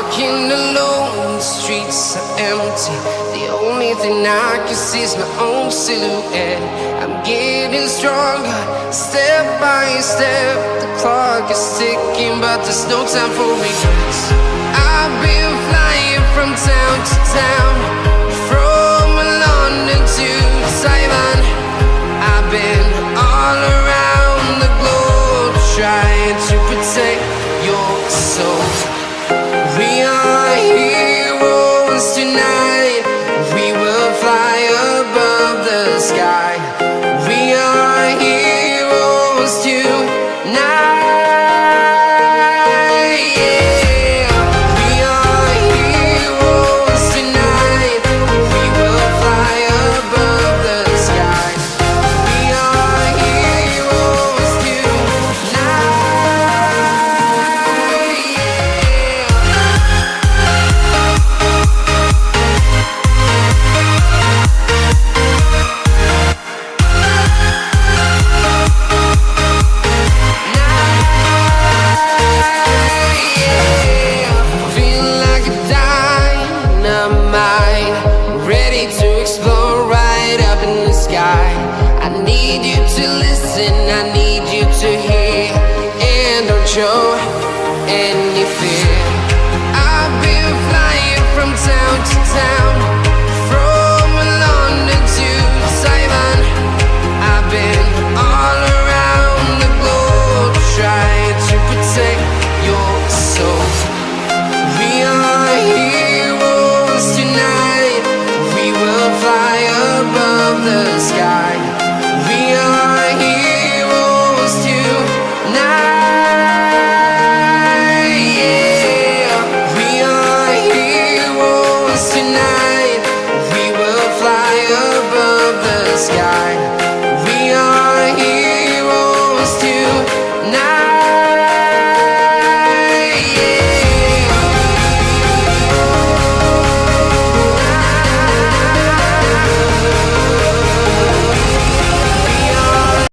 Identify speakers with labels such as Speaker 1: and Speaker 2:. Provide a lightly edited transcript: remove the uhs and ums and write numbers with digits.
Speaker 1: walking alone, the streets are empty. The only thing I can see is my own silhouette. I'm getting stronger, step by step. The clock is ticking, but there's no time for regrets. I've been flying from town to town, from London to Taiwan. I've been all around the globe, trying to protect your soul. We are heroes tonight. We will fly above the sky. We are heroes tonight. Yeah. We are heroes tonight. We will fly above the sky. We are heroes tonight. Feeling like a dynamite, ready to explode right up in the sky. I need you to listen, I need